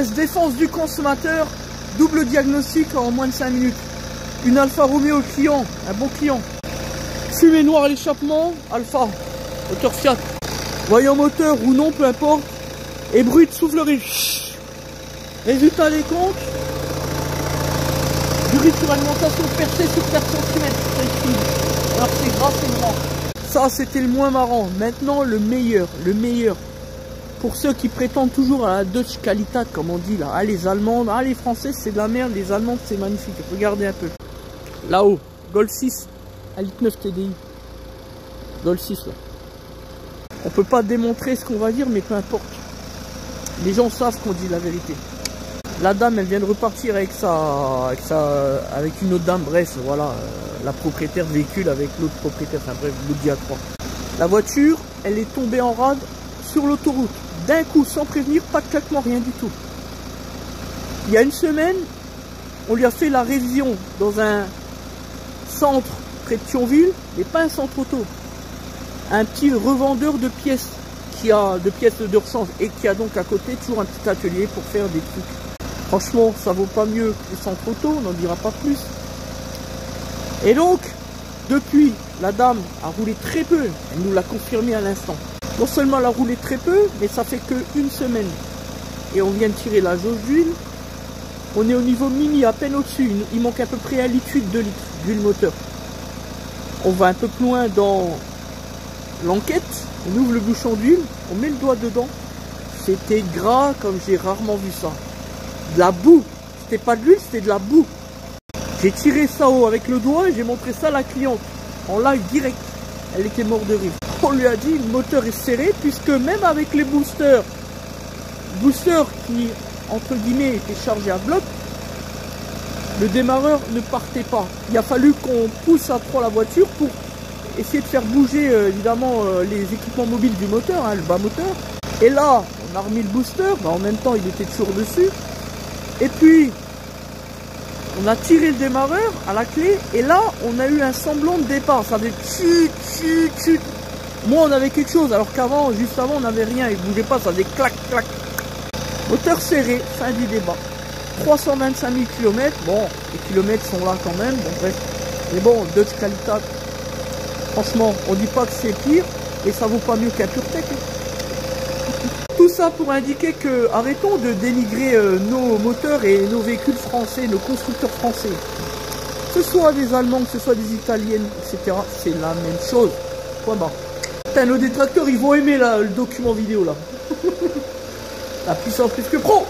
Défense du consommateur, double diagnostic en moins de 5 minutes. Une Alfa Romeo client, un bon client. Fumée noire à l'échappement, Alfa, moteur Fiat. Voyant moteur ou non, peu importe. Et bruit de soufflerie. Résultat des comptes. Durée sur alimentation percée sur 4 cm. Alors c'est gras, c'est grand. Ça c'était le moins marrant. Maintenant le meilleur. Pour ceux qui prétendent toujours à la Deutsche Qualität, comme on dit là. Ah, les Allemandes, ah les Françaises c'est de la merde, les Allemandes c'est magnifique. Regardez un peu. Là-haut, Golf 6 à 1.9 TDI. Golf 6 là. On peut pas démontrer ce qu'on va dire, mais peu importe. Les gens savent qu'on dit la vérité. La dame, elle vient de repartir avec une autre dame. Bref, voilà, la propriétaire de véhicule avec l'autre propriétaire. Enfin bref, l'Audi A3. La voiture, elle est tombée en rade sur l'autoroute. D'un coup, sans prévenir, pas de claquement, rien du tout. Il y a une semaine, on lui a fait la révision dans un centre près de Thionville, mais pas un centre auto. Un petit revendeur de pièces de pièces de rechange et qui a donc à côté toujours un petit atelier pour faire des trucs. Franchement, ça vaut pas mieux que le centre auto, on n'en dira pas plus. Et donc, depuis, la dame a roulé très peu, elle nous l'a confirmé à l'instant. Non seulement elle a roulé très peu, mais ça fait qu'une semaine. Et on vient de tirer la jauge d'huile. On est au niveau mini, à peine au-dessus. Il manque à peu près 1,8 litre, 2 litres d'huile moteur. On va un peu plus loin dans l'enquête. On ouvre le bouchon d'huile, on met le doigt dedans. C'était gras comme j'ai rarement vu ça. De la boue. C'était pas de l'huile, c'était de la boue. J'ai tiré ça haut avec le doigt et j'ai montré ça à la cliente. En live direct. Elle était morte de rire. On lui a dit, le moteur est serré puisque même avec les boosters qui, entre guillemets, étaient chargés à bloc, le démarreur ne partait pas. Il a fallu qu'on pousse à 3 la voiture pour essayer de faire bouger évidemment les équipements mobiles du moteur, hein, le bas moteur. Et là, on a remis le booster, en même temps il était toujours dessus. Et puis, on a tiré le démarreur à la clé, et là, on a eu un semblant de départ. Ça faisait chut, chut, chut. Moi, on avait quelque chose, alors qu'avant, juste avant, on n'avait rien. Il ne bougeait pas, ça faisait clac, clac. Moteur serré, fin du débat. 325 000 km. Bon, les kilomètres sont là quand même. Bon, bref. Mais bon, Deutsche Qualität. Franchement, on dit pas que c'est pire, et ça vaut pas mieux qu'un PureTech. Tout ça pour indiquer que arrêtons de dénigrer nos moteurs et nos véhicules français, nos constructeurs français. Que ce soit des Allemands, que ce soit des Italiennes, etc. C'est la même chose. Point barre. Putain, nos détracteurs, ils vont aimer là, le document vidéo là. La puissance plus que pro.